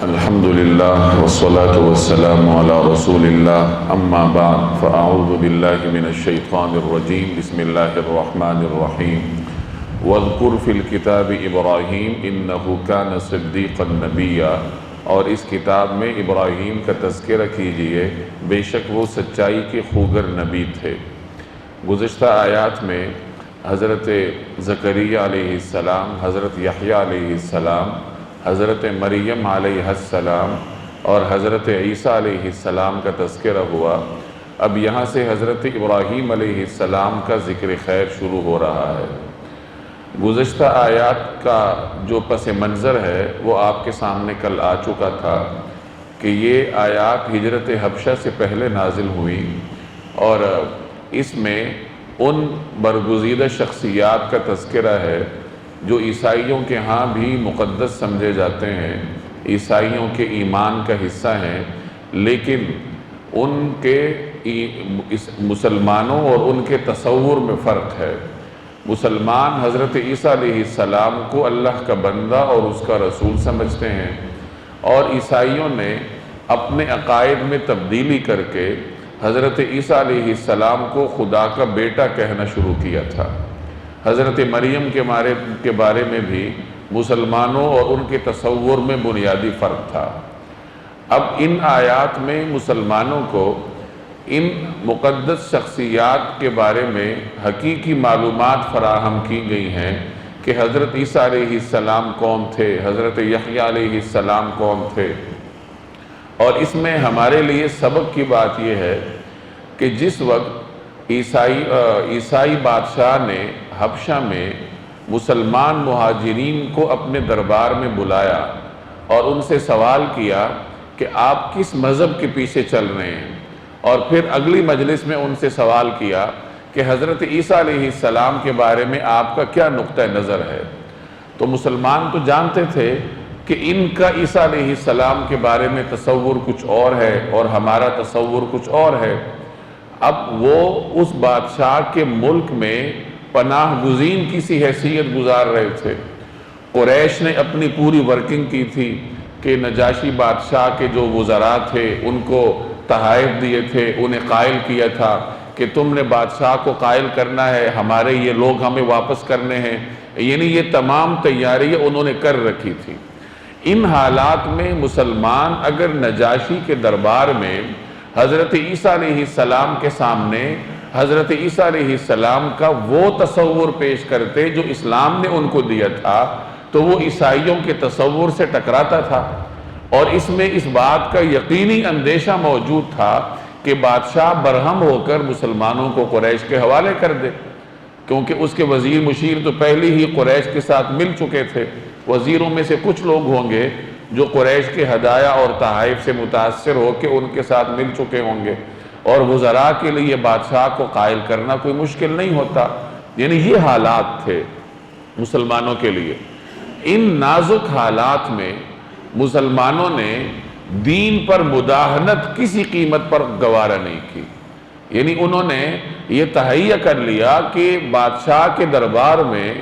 الحمد لله والصلاة والسلام على رسول الله أما بعد فأعوذ بالله من الشيطان الرجيم بسم الله الرحمن الرحيم واذكر في الكتاب إبراهيم إنه كان صديقا نبيا اور اس کتاب میں ابراہیم کا تذکرہ کیجئے، بے شک وہ سچائی کے خوگر نبی تھے۔ گزشتہ آیات میں حضرت زکریا علیہ السلام، حضرت یحییٰ علیہ السلام، حضرت مریم علیہ السلام اور حضرت عیسیٰ علیہ السلام کا تذکرہ ہوا۔ اب یہاں سے حضرت ابراہیم علیہ السلام کا ذکر خیر شروع ہو رہا ہے۔ گزشتہ آیات کا جو پس منظر ہے وہ آپ کے سامنے کل آ چکا تھا کہ یہ آیات ہجرت حبشہ سے پہلے نازل ہوئی اور اس میں ان برگزیدہ شخصیات کا تذکرہ ہے جو عیسائیوں کے ہاں بھی مقدس سمجھے جاتے ہیں، عیسائیوں کے ایمان کا حصہ ہیں، لیکن ان کے مسلمانوں اور ان کے تصور میں فرق ہے۔ مسلمان حضرت عیسیٰ علیہ السلام کو اللہ کا بندہ اور اس کا رسول سمجھتے ہیں، اور عیسائیوں نے اپنے عقائد میں تبدیلی کر کے حضرت عیسیٰ علیہ السلام کو خدا کا بیٹا کہنا شروع کیا تھا۔ حضرت مریم کے بارے میں بھی مسلمانوں اور ان کے تصور میں بنیادی فرق تھا۔ اب ان آیات میں مسلمانوں کو ان مقدس شخصیات کے بارے میں حقیقی معلومات فراہم کی گئی ہیں کہ حضرت عیسیٰ علیہ السلام کون تھے، حضرت یحییٰ علیہ السلام کون تھے۔ اور اس میں ہمارے لیے سبق کی بات یہ ہے کہ جس وقت عیسائی بادشاہ نے حبشہ میں مسلمان مہاجرین کو اپنے دربار میں بلایا اور ان سے سوال کیا کہ آپ کس مذہب کے پیچھے چل رہے ہیں، اور پھر اگلی مجلس میں ان سے سوال کیا کہ حضرت عیسیٰ علیہ السلام کے بارے میں آپ کا کیا نقطہ نظر ہے، تو مسلمان تو جانتے تھے کہ ان کا عیسیٰ علیہ السلام کے بارے میں تصور کچھ اور ہے اور ہمارا تصور کچھ اور ہے۔ اب وہ اس بادشاہ کے ملک میں پناہ گزین کی سی حیثیت گزار رہے تھے۔ قریش نے اپنی پوری ورکنگ کی تھی کہ نجاشی بادشاہ کے جو وزراء تھے ان کو تحائف دیے تھے، انہیں قائل کیا تھا کہ تم نے بادشاہ کو قائل کرنا ہے، ہمارے یہ لوگ ہمیں واپس کرنے ہیں، یعنی یہ تمام تیاریاں انہوں نے کر رکھی تھی۔ ان حالات میں مسلمان اگر نجاشی کے دربار میں حضرت عیسیٰ علیہ السلام کے سامنے حضرت عیسیٰ علیہ السلام کا وہ تصور پیش کرتے جو اسلام نے ان کو دیا تھا تو وہ عیسائیوں کے تصور سے ٹکراتا تھا، اور اس میں اس بات کا یقینی اندیشہ موجود تھا کہ بادشاہ برہم ہو کر مسلمانوں کو قریش کے حوالے کر دے، کیونکہ اس کے وزیر مشیر تو پہلے ہی قریش کے ساتھ مل چکے تھے۔ وزیروں میں سے کچھ لوگ ہوں گے جو قریش کے ہدایہ اور تحائف سے متاثر ہو کے ان کے ساتھ مل چکے ہوں گے، اور وزراء کے لیے بادشاہ کو قائل کرنا کوئی مشکل نہیں ہوتا۔ یعنی یہ حالات تھے مسلمانوں کے لیے۔ ان نازک حالات میں مسلمانوں نے دین پر مداہنت کسی قیمت پر گوارا نہیں کی، یعنی انہوں نے یہ تہیہ کر لیا کہ بادشاہ کے دربار میں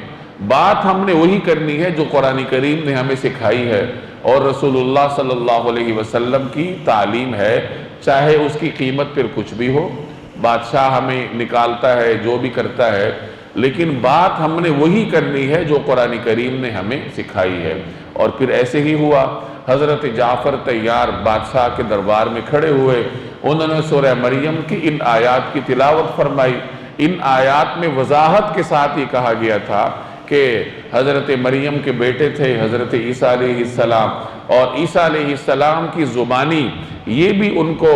بات ہم نے وہی کرنی ہے جو قرآن کریم نے ہمیں سکھائی ہے اور رسول اللہ صلی اللہ علیہ وسلم کی تعلیم ہے، چاہے اس کی قیمت پر کچھ بھی ہو۔ بادشاہ ہمیں نکالتا ہے، جو بھی کرتا ہے، لیکن بات ہم نے وہی کرنی ہے جو قرآن کریم نے ہمیں سکھائی ہے۔ اور پھر ایسے ہی ہوا۔ حضرت جعفر طیار بادشاہ کے دربار میں کھڑے ہوئے، انہوں نے سورہ مریم کی ان آیات کی تلاوت فرمائی۔ ان آیات میں وضاحت کے ساتھ یہ کہا گیا تھا کہ حضرت مریم کے بیٹے تھے حضرت عیسیٰ علیہ السلام، اور عیسیٰ علیہ السلام کی زبانی یہ بھی ان کو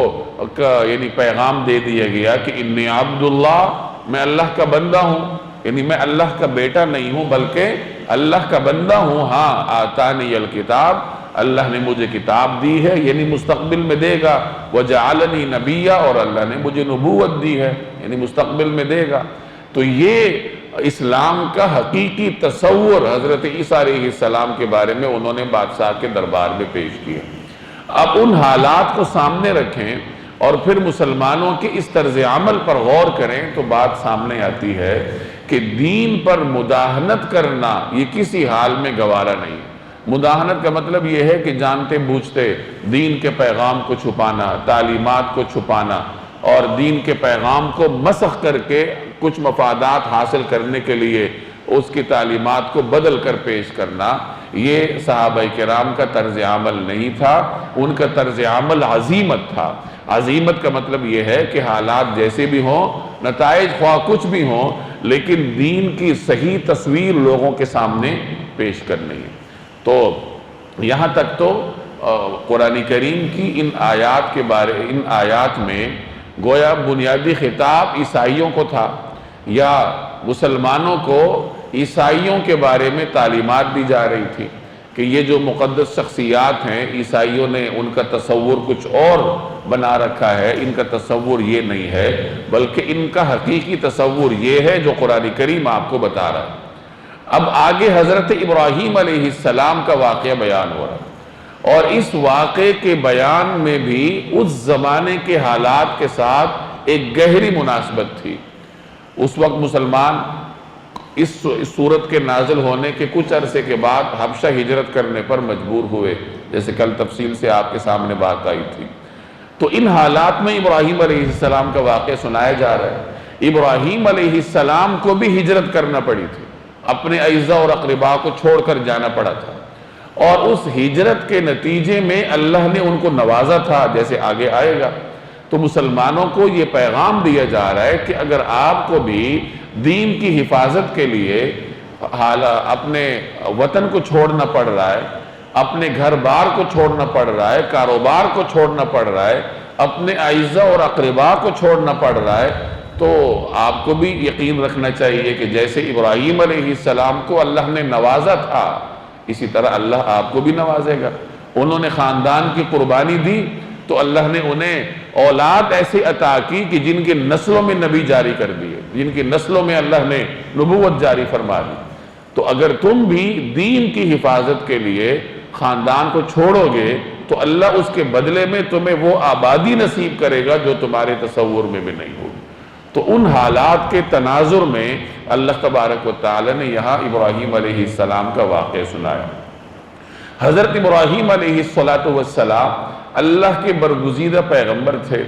یعنی پیغام دے دیا گیا کہ انی عبداللہ، میں اللہ کا بندہ ہوں، یعنی میں اللہ کا بیٹا نہیں ہوں بلکہ اللہ کا بندہ ہوں۔ ہاں آتانی الکتاب، اللہ نے مجھے کتاب دی ہے، یعنی مستقبل میں دے گا، وجعلنی نبیہ، اور اللہ نے مجھے نبوت دی ہے، یعنی مستقبل میں دے گا۔ تو یہ اسلام کا حقیقی تصور حضرت عیسیٰ علیہ السلام کے بارے میں انہوں نے بادشاہ کے دربار میں پیش کیا۔ اب ان حالات کو سامنے رکھیں اور پھر مسلمانوں کے اس طرز عمل پر غور کریں تو بات سامنے آتی ہے کہ دین پر مداہنت کرنا یہ کسی حال میں گوارا نہیں۔ مداہنت کا مطلب یہ ہے کہ جانتے بوجھتے دین کے پیغام کو چھپانا، تعلیمات کو چھپانا اور دین کے پیغام کو مسخ کر کے کچھ مفادات حاصل کرنے کے لیے اس کی تعلیمات کو بدل کر پیش کرنا، یہ صحابہ کرام کا طرز عمل نہیں تھا، ان کا طرز عمل عزیمت تھا۔ عزیمت کا مطلب یہ ہے کہ حالات جیسے بھی ہوں، نتائج خواہ کچھ بھی ہوں، لیکن دین کی صحیح تصویر لوگوں کے سامنے پیش کرنی ہے۔ تو یہاں تک تو قرآن کریم کی ان آیات میں گویا بنیادی خطاب عیسائیوں کو تھا، یا مسلمانوں کو عیسائیوں کے بارے میں تعلیمات دی جا رہی تھی کہ یہ جو مقدس شخصیات ہیں، عیسائیوں نے ان کا تصور کچھ اور بنا رکھا ہے، ان کا تصور یہ نہیں ہے، بلکہ ان کا حقیقی تصور یہ ہے جو قرآن کریم آپ کو بتا رہا ہے۔ اب آگے حضرت ابراہیم علیہ السلام کا واقعہ بیان ہو رہا ہے، اور اس واقعے کے بیان میں بھی اس زمانے کے حالات کے ساتھ ایک گہری مناسبت تھی۔ اس وقت مسلمان اس صورت کے نازل ہونے کے کچھ عرصے کے بعد حبشہ ہجرت کرنے پر مجبور ہوئے، جیسے کل تفصیل سے آپ کے سامنے بات آئی تھی۔ تو ان حالات میں ابراہیم علیہ السلام کا واقعہ سنایا جا رہا ہے۔ ابراہیم علیہ السلام کو بھی ہجرت کرنا پڑی تھی، اپنے اعزاء اور اقرباء کو چھوڑ کر جانا پڑا تھا، اور اس ہجرت کے نتیجے میں اللہ نے ان کو نوازا تھا، جیسے آگے آئے گا۔ تو مسلمانوں کو یہ پیغام دیا جا رہا ہے کہ اگر آپ کو بھی دین کی حفاظت کے لیے اپنے وطن کو چھوڑنا پڑ رہا ہے، اپنے گھر بار کو چھوڑنا پڑ رہا ہے، کاروبار کو چھوڑنا پڑ رہا ہے، اپنے اعزاء اور اقرباء کو چھوڑنا پڑ رہا ہے، تو آپ کو بھی یقین رکھنا چاہیے کہ جیسے ابراہیم علیہ السلام کو اللہ نے نوازا تھا، اسی طرح اللہ آپ کو بھی نوازے گا۔ انہوں نے خاندان کی قربانی دی تو اللہ نے انہیں اولاد ایسے عطا کی کہ جن کی نسلوں میں نبی جاری کر دیے، جن کی نسلوں میں اللہ نے نبوت جاری فرما دی۔ تو اگر تم بھی دین کی حفاظت کے لیے خاندان کو چھوڑو گے تو اللہ اس کے بدلے میں تمہیں وہ آبادی نصیب کرے گا جو تمہارے تصور میں بھی نہیں ہوگی۔ تو ان حالات کے تناظر میں اللہ تبارک و تعالی نے یہاں ابراہیم علیہ السلام کا واقعہ سنایا۔ حضرت ابراہیم علیہ السلام اللہ کے برگزیدہ پیغمبر تھے،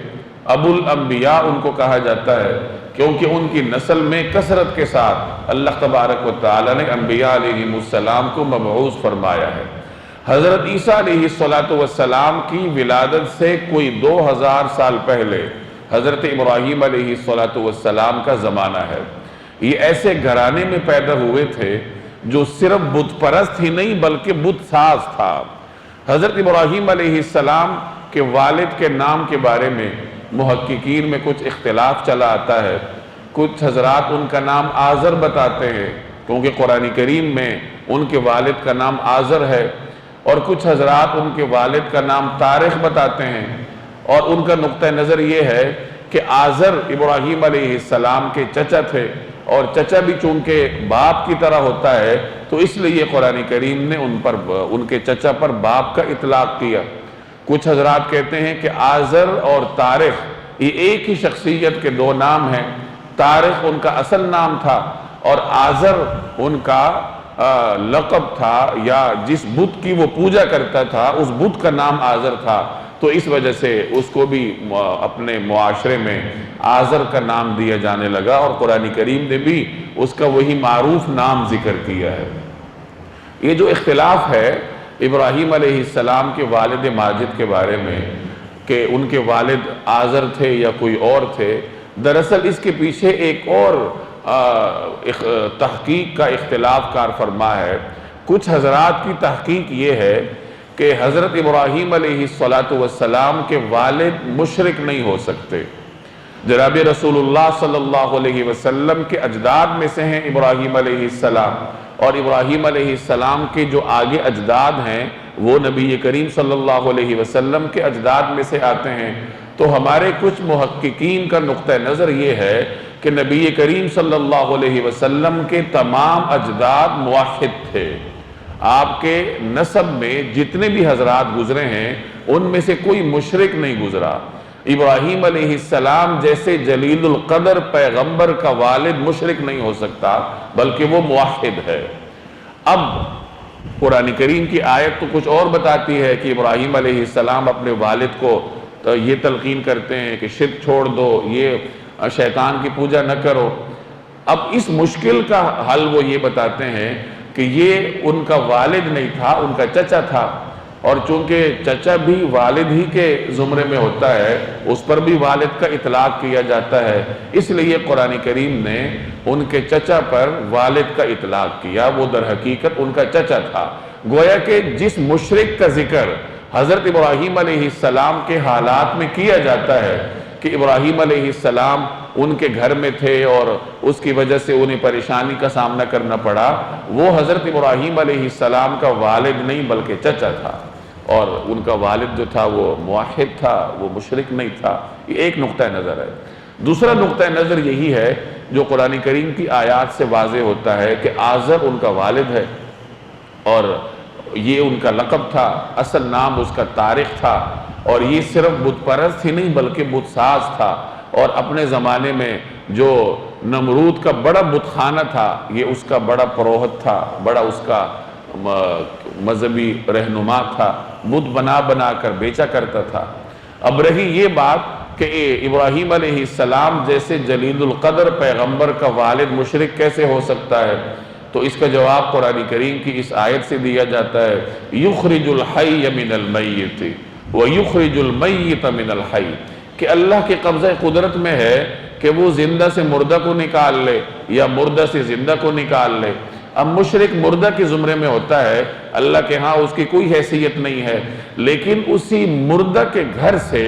ابو الانبیاء ان کو کہا جاتا ہے، کیونکہ ان کی نسل میں کثرت کے ساتھ اللہ تبارک و تعالی نے انبیاء علیہ السلام کو مبعوث فرمایا ہے۔ حضرت عیسیٰ علیہ السلام کی ولادت سے کوئی 2000 سال پہلے حضرت ابراہیم علیہ السلام کا زمانہ ہے۔ یہ ایسے گھرانے میں پیدا ہوئے تھے جو صرف بت پرست ہی نہیں بلکہ بت ساز تھا۔ حضرت ابراہیم علیہ السلام کے والد کے نام کے بارے میں محققین میں کچھ اختلاف چلا آتا ہے۔ کچھ حضرات ان کا نام آزر بتاتے ہیں کیونکہ قرآن کریم میں ان کے والد کا نام آزر ہے، اور کچھ حضرات ان کے والد کا نام طارق بتاتے ہیں، اور ان کا نقطہ نظر یہ ہے کہ آزر ابراہیم علیہ السلام کے چچا تھے، اور چچا بھی چونکہ باپ کی طرح ہوتا ہے تو اس لیے قرآن کریم نے ان کے چچا پر باپ کا اطلاق کیا۔ کچھ حضرات کہتے ہیں کہ آزر اور طارق یہ ایک ہی شخصیت کے دو نام ہیں، طارق ان کا اصل نام تھا اور آزر ان کا لقب تھا، یا جس بت کی وہ پوجا کرتا تھا اس بت کا نام آزر تھا، تو اس وجہ سے اس کو بھی اپنے معاشرے میں آزر کا نام دیا جانے لگا، اور قرآن کریم نے بھی اس کا وہی معروف نام ذکر کیا ہے۔ یہ جو اختلاف ہے ابراہیم علیہ السلام کے والد ماجد کے بارے میں کہ ان کے والد آزر تھے یا کوئی اور تھے، دراصل اس کے پیچھے ایک اور تحقیق کا اختلاف کار فرما ہے۔ کچھ حضرات کی تحقیق یہ ہے کہ حضرت ابراہیم علیہ السلام کے والد مشرک نہیں ہو سکتے۔ جناب رسول اللہ صلی اللہ علیہ وسلم کے اجداد میں سے ہیں ابراہیم علیہ السلام، اور ابراہیم علیہ السلام کے جو آگے اجداد ہیں وہ نبی کریم صلی اللہ علیہ وسلم کے اجداد میں سے آتے ہیں۔ تو ہمارے کچھ محققین کا نقطہ نظر یہ ہے کہ نبی کریم صلی اللہ علیہ وسلم کے تمام اجداد موحد تھے۔ آپ کے نسب میں جتنے بھی حضرات گزرے ہیں ان میں سے کوئی مشرک نہیں گزرا۔ ابراہیم علیہ السلام جیسے جلیل القدر پیغمبر کا والد مشرک نہیں ہو سکتا، بلکہ وہ موحد ہے۔ اب قرآن کریم کی آیت تو کچھ اور بتاتی ہے کہ ابراہیم علیہ السلام اپنے والد کو یہ تلقین کرتے ہیں کہ شرک چھوڑ دو، یہ شیطان کی پوجا نہ کرو۔ اب اس مشکل کا حل وہ یہ بتاتے ہیں کہ یہ ان کا والد نہیں تھا، ان کا چچا تھا، اور چونکہ چچا بھی والد ہی کے زمرے میں ہوتا ہے، اس پر بھی والد کا اطلاق کیا جاتا ہے، اس لیے قرآن کریم نے ان کے چچا پر والد کا اطلاق کیا، وہ در حقیقت ان کا چچا تھا۔ گویا کہ جس مشرک کا ذکر حضرت ابراہیم علیہ السلام کے حالات میں کیا جاتا ہے کہ ابراہیم علیہ السلام ان کے گھر میں تھے اور اس کی وجہ سے انہیں پریشانی کا سامنا کرنا پڑا، وہ حضرت ابراہیم علیہ السلام کا والد نہیں بلکہ چچا تھا، اور ان کا والد جو تھا وہ موحد تھا، وہ مشرک نہیں تھا۔ یہ ایک نقطہ نظر ہے۔ دوسرا نقطہ نظر یہی ہے جو قرآن کریم کی آیات سے واضح ہوتا ہے کہ آزر ان کا والد ہے، اور یہ ان کا لقب تھا، اصل نام اس کا طارق تھا، اور یہ صرف بت پرست ہی نہیں بلکہ بت ساز تھا، اور اپنے زمانے میں جو نمرود کا بڑا بت خانہ تھا یہ اس کا بڑا پروہت تھا، بڑا اس کا مذہبی رہنما تھا، بت بنا بنا کر بیچا کرتا تھا۔ اب رہی یہ بات کہ ابراہیم علیہ السلام جیسے جلیل القدر پیغمبر کا والد مشرک کیسے ہو سکتا ہے، تو اس کا جواب قرآن کریم کی اس آیت سے دیا جاتا ہے، یخرج الحی من المیت ویخرج المیت من الحی، کہ اللہ کے قبضہ قدرت میں ہے کہ وہ زندہ سے مردہ کو نکال لے یا مردہ سے زندہ کو نکال لے۔ اب مشرک مردہ کے زمرے میں ہوتا ہے، اللہ کے ہاں اس کی کوئی حیثیت نہیں ہے، لیکن اسی مردہ کے گھر سے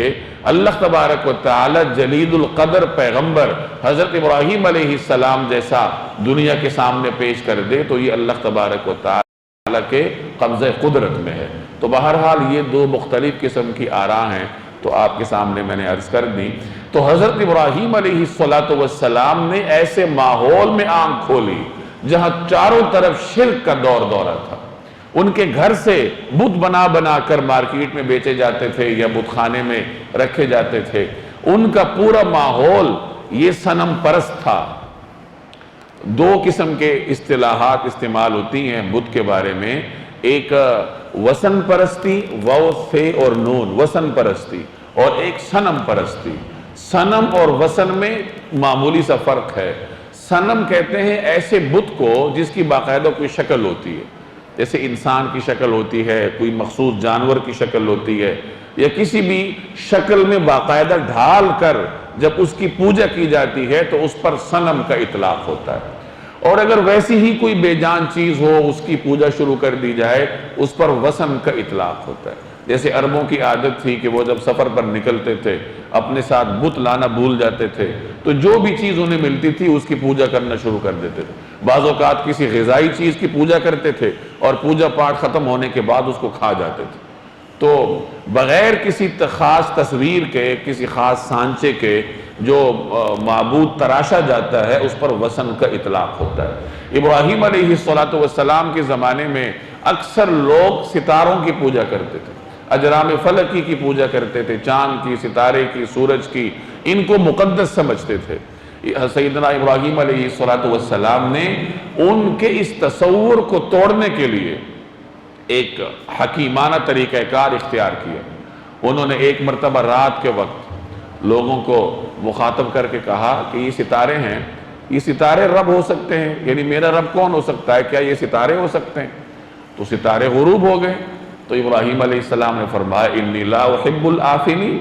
اللہ تبارک و تعالی جلیل القدر پیغمبر حضرت ابراہیم علیہ السلام جیسا دنیا کے سامنے پیش کر دے تو یہ اللہ تبارک و تعالی کے قبضہ قدرت میں ہے۔ تو بہرحال یہ دو مختلف قسم کی آراء ہیں، تو آپ کے سامنے میں نے عرض کر دی۔ تو حضرت ابراہیم علیہ السلام نے ایسے ماحول میں آنکھ کھولی جہاں چاروں طرف شرک کا دور دورہ تھا، ان کے گھر سے بت بنا بنا کر مارکیٹ میں بیچے جاتے تھے یا بت خانے میں رکھے جاتے تھے، ان کا پورا ماحول یہ صنم پرست تھا۔ دو قسم کے اصطلاحات استعمال ہوتی ہیں بت کے بارے میں، ایک وثن پرستی، واو سے اور نون، وثن پرستی، اور ایک صنم پرستی۔ صنم اور وثن میں معمولی سا فرق ہے۔ صنم کہتے ہیں ایسے بت کو جس کی باقاعدہ کوئی شکل ہوتی ہے، جیسے انسان کی شکل ہوتی ہے، کوئی مخصوص جانور کی شکل ہوتی ہے، یا کسی بھی شکل میں باقاعدہ ڈھال کر جب اس کی پوجا کی جاتی ہے تو اس پر صنم کا اطلاق ہوتا ہے۔ اور اگر ویسی ہی کوئی بے جان چیز ہو اس کی پوجا شروع کر دی جائے اس پر وثن کا اطلاق ہوتا ہے۔ جیسے عربوں کی عادت تھی کہ وہ جب سفر پر نکلتے تھے اپنے ساتھ بت لانا بھول جاتے تھے، تو جو بھی چیز انہیں ملتی تھی اس کی پوجا کرنا شروع کر دیتے تھے۔ بعض اوقات کسی غذائی چیز کی پوجا کرتے تھے اور پوجا پاٹ ختم ہونے کے بعد اس کو کھا جاتے تھے۔ تو بغیر کسی خاص تصویر کے، کسی خاص سانچے کے جو معبود تراشا جاتا ہے اس پر وثن کا اطلاق ہوتا ہے۔ ابراہیم علیہ السلام کے زمانے میں اکثر لوگ ستاروں کی پوجا کرتے تھے، اجرام فلکی کی پوجا کرتے تھے، چاند کی، ستارے کی، سورج کی، ان کو مقدس سمجھتے تھے۔ سیدنا ابراہیم علیہ السلام نے ان کے اس تصور کو توڑنے کے لیے ایک حکیمانہ طریقہ کار اختیار کیا۔ انہوں نے ایک مرتبہ رات کے وقت لوگوں کو مخاطب کر کے کہا کہ یہ ستارے ہیں، یہ ستارے رب ہو سکتے ہیں، یعنی میرا رب کون ہو سکتا ہے، کیا یہ ستارے ہو سکتے ہیں؟ تو ستارے غروب ہو گئے۔ تو ابراہیم علیہ السلام نے فرمایا انی لا احب الآفلین،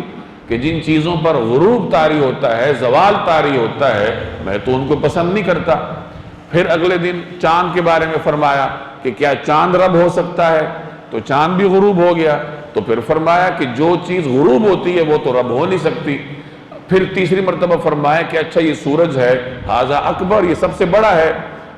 کہ جن چیزوں پر غروب طاری ہوتا ہے، زوال طاری ہوتا ہے، میں تو ان کو پسند نہیں کرتا۔ پھر اگلے دن چاند کے بارے میں فرمایا کہ کیا چاند رب ہو سکتا ہے؟ تو چاند بھی غروب ہو گیا۔ تو پھر فرمایا کہ جو چیز غروب ہوتی ہے وہ تو رب ہو نہیں سکتی۔ پھر تیسری مرتبہ فرمایا کہ اچھا یہ سورج ہے، ھذا اکبر، یہ سب سے بڑا ہے،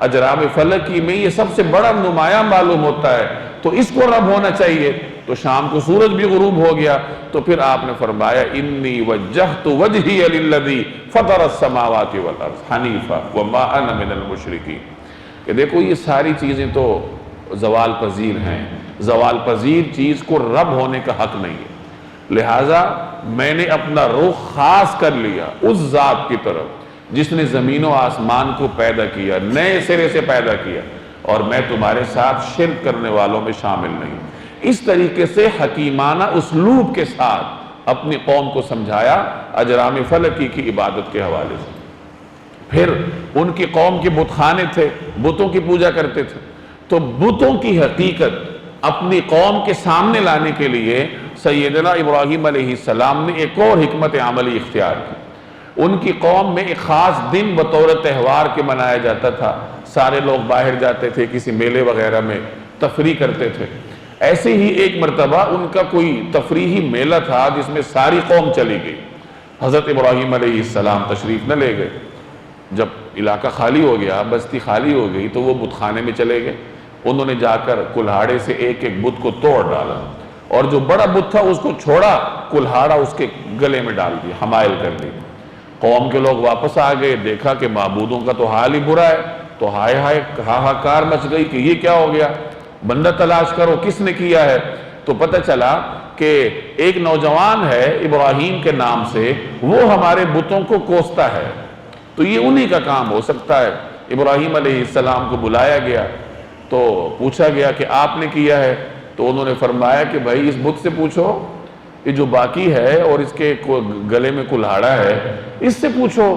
اجرام فلکی میں یہ سب سے بڑا نمایاں معلوم ہوتا ہے، تو اس کو رب ہونا چاہیے۔ تو شام کو سورج بھی غروب ہو گیا۔ تو پھر آپ نے فرمایا انی وجہت وجہی للذی فطر السماوات والارض حنیفا وما انا من المشرکین، کہ دیکھو یہ ساری چیزیں تو زوال پذیر ہیں، زوال پذیر چیز کو رب ہونے کا حق نہیں ہے، لہٰذا میں نے اپنا رخ خاص کر لیا اس ذات کی طرف جس نے زمین و آسمان کو پیدا کیا، نئے سرے سے پیدا کیا۔ اور میں تمہارے ساتھ شرک کرنے والوں میں شامل نہیں۔ اس طریقے سے حکیمانہ اسلوب کے ساتھ اپنی قوم کو سمجھایا اجرام فلکی کی عبادت کے حوالے سے۔ پھر ان کی قوم کے بت خانے تھے، بتوں کی پوجا کرتے تھے، تو بتوں کی حقیقت اپنی قوم کے سامنے لانے کے لیے سیدنا ابراہیم علیہ السلام نے ایک اور حکمت عملی اختیار کی۔ ان کی قوم میں ایک خاص دن بطور تہوار کے منایا جاتا تھا، سارے لوگ باہر جاتے تھے، کسی میلے وغیرہ میں تفریح کرتے تھے۔ ایسے ہی ایک مرتبہ ان کا کوئی تفریحی میلہ تھا جس میں ساری قوم چلی گئی۔ حضرت ابراہیم علیہ السلام تشریف نہ لے گئے۔ جب علاقہ خالی ہو گیا، بستی خالی ہو گئی، تو وہ بت خانے میں چلے گئے۔ انہوں نے جا کر کلہاڑے سے ایک ایک بت کو توڑ ڈالا، اور جو بڑا بت تھا اس کو چھوڑا، کلہاڑا اس کے گلے میں ڈال دیا، حمائل کر دی۔ قوم کے لوگ واپس آ گئے، دیکھا کہ معبودوں کا تو حال ہی برا ہے، تو ہائے ہائے ہاہاکار مچ گئی کہ یہ کیا ہو گیا، بندہ تلاش کرو کس نے کیا ہے۔ تو پتہ چلا کہ ایک نوجوان ہے ابراہیم کے نام سے، وہ ہمارے بتوں کو کوستا ہے، تو یہ انہی کا کام ہو سکتا ہے۔ ابراہیم علیہ السلام کو بلایا گیا تو پوچھا گیا کہ آپ نے کیا ہے، تو انہوں نے فرمایا کہ بھائی اس بت سے پوچھو، یہ جو باقی ہے اور اس کے گلے میں کلہاڑا ہے، اس سے پوچھو۔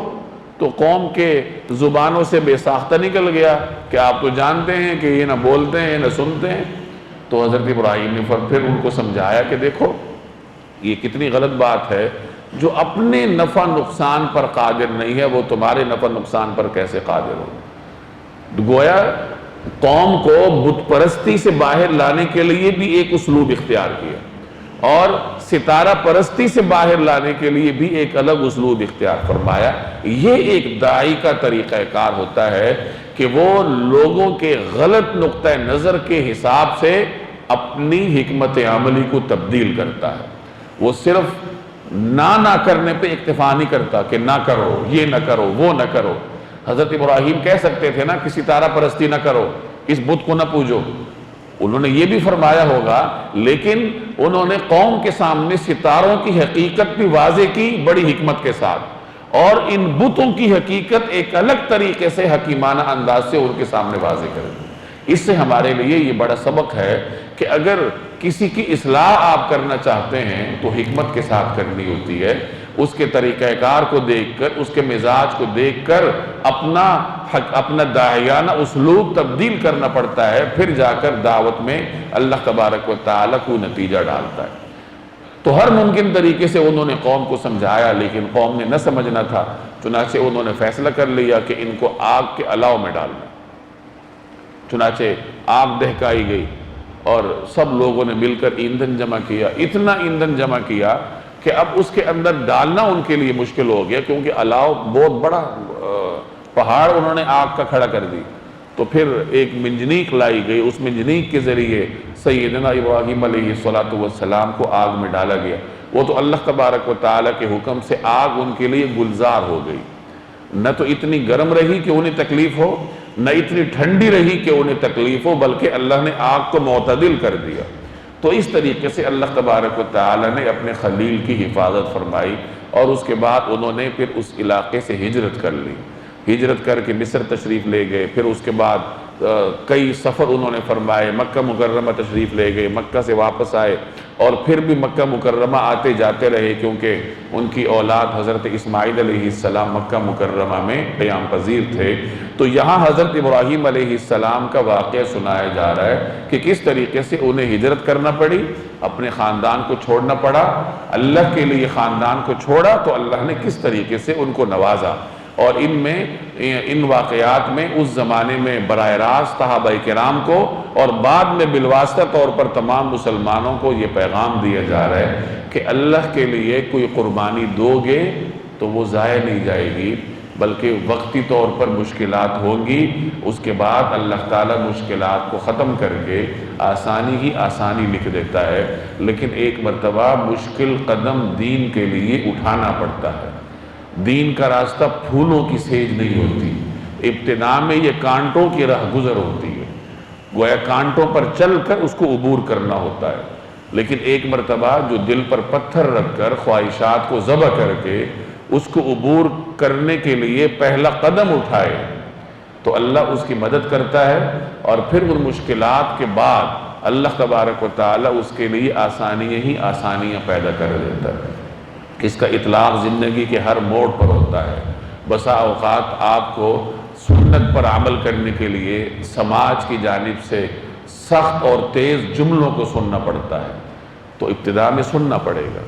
تو قوم کے زبانوں سے بے ساختہ نکل گیا کہ آپ تو جانتے ہیں کہ یہ نہ بولتے ہیں نہ سنتے ہیں۔ تو حضرت ابراہیم نے پھر ان کو سمجھایا کہ دیکھو یہ کتنی غلط بات ہے، جو اپنے نفع نقصان پر قادر نہیں ہے وہ تمہارے نفع نقصان پر کیسے قادر ہو۔ گویا قوم کو بت پرستی سے باہر لانے کے لیے بھی ایک اسلوب اختیار کیا، اور ستارہ پرستی سے باہر لانے کے لیے بھی ایک الگ اسلوب اختیار فرمایا۔ یہ ایک داعی کا طریقہ کار ہوتا ہے کہ وہ لوگوں کے غلط نقطہ نظر کے حساب سے اپنی حکمت عملی کو تبدیل کرتا ہے۔ وہ صرف نہ کرنے پہ اکتفا نہیں کرتا کہ نہ کرو، یہ نہ کرو، وہ نہ کرو۔ حضرت ابراہیم کہہ سکتے تھے نا کہ ستارہ پرستی نہ کرو، اس بت کو نہ پوجو، انہوں نے یہ بھی فرمایا ہوگا، لیکن انہوں نے قوم کے سامنے ستاروں کی حقیقت بھی واضح کی بڑی حکمت کے ساتھ، اور ان بتوں کی حقیقت ایک الگ طریقے سے حکیمانہ انداز سے ان کے سامنے واضح کر دی۔ اس سے ہمارے لیے یہ بڑا سبق ہے کہ اگر کسی کی اصلاح آپ کرنا چاہتے ہیں تو حکمت کے ساتھ کرنی ہوتی ہے، اس کے طریقہ کار کو دیکھ کر، اس کے مزاج کو دیکھ کر اپنا داعیانہ اسلوب تبدیل کرنا پڑتا ہے، پھر جا کر دعوت میں اللہ تبارک و تعالیٰ کو نتیجہ ڈالتا ہے۔ تو ہر ممکن طریقے سے انہوں نے قوم کو سمجھایا، لیکن قوم نے نہ سمجھنا تھا، چنانچہ انہوں نے فیصلہ کر لیا کہ ان کو آگ کے الاؤ میں ڈالنا۔ چنانچہ آگ دہکائی گئی اور سب لوگوں نے مل کر ایندھن جمع کیا، اتنا ایندھن جمع کیا کہ اب اس کے اندر ڈالنا ان کے لیے مشکل ہو گیا، کیونکہ الاؤ بہت بڑا پہاڑ انہوں نے آگ کا کھڑا کر دی۔ تو پھر ایک منجنیق لائی گئی، اس منجنیق کے ذریعے سیدنا ابراہیم علیہ السلام کو آگ میں ڈالا گیا۔ وہ تو اللہ تبارک و تعالیٰ کے حکم سے آگ ان کے لیے گلزار ہو گئی، نہ تو اتنی گرم رہی کہ انہیں تکلیف ہو، نہ اتنی ٹھنڈی رہی کہ انہیں تکلیف ہو، بلکہ اللہ نے آگ کو معتدل کر دیا۔ تو اس طریقے سے اللہ تبارک و تعالیٰ نے اپنے خلیل کی حفاظت فرمائی، اور اس کے بعد انہوں نے پھر اس علاقے سے ہجرت کر لی، ہجرت کر کے مصر تشریف لے گئے۔ پھر اس کے بعد کئی سفر انہوں نے فرمائے، مکہ مکرمہ تشریف لے گئے، مکہ سے واپس آئے، اور پھر بھی مکہ مکرمہ آتے جاتے رہے، کیونکہ ان کی اولاد حضرت اسماعیل علیہ السلام مکہ مکرمہ میں قیام پذیر تھے۔ تو یہاں حضرت ابراہیم علیہ السلام کا واقعہ سنایا جا رہا ہے کہ کس طریقے سے انہیں ہجرت کرنا پڑی، اپنے خاندان کو چھوڑنا پڑا، اللہ کے لیے خاندان کو چھوڑا تو اللہ نے کس طریقے سے ان کو نوازا۔ اور ان واقعات میں اس زمانے میں براہ راست صحابہ کرام کو اور بعد میں بالواسطہ طور پر تمام مسلمانوں کو یہ پیغام دیا جا رہا ہے کہ اللہ کے لیے کوئی قربانی دو گے تو وہ ضائع نہیں جائے گی، بلکہ وقتی طور پر مشکلات ہوں گی، اس کے بعد اللہ تعالیٰ مشکلات کو ختم کر کے آسانی ہی آسانی لکھ دیتا ہے۔ لیکن ایک مرتبہ مشکل قدم دین کے لیے اٹھانا پڑتا ہے۔ دین کا راستہ پھولوں کی سیج نہیں ہوتی، ابتداء میں یہ کانٹوں کی راہ گزر ہوتی ہے، گویا کانٹوں پر چل کر اس کو عبور کرنا ہوتا ہے۔ لیکن ایک مرتبہ جو دل پر پتھر رکھ کر خواہشات کو ذبح کر کے اس کو عبور کرنے کے لیے پہلا قدم اٹھائے، تو اللہ اس کی مدد کرتا ہے، اور پھر ان مشکلات کے بعد اللہ تبارک و تعالیٰ اس کے لیے آسانیاں ہی آسانیاں پیدا کر دیتا ہے۔ اس کا اطلاق زندگی کے ہر موڑ پر ہوتا ہے۔ بسا اوقات آپ کو سنت پر عمل کرنے کے لیے سماج کی جانب سے سخت اور تیز جملوں کو سننا پڑتا ہے، تو ابتدا میں سننا پڑے گا،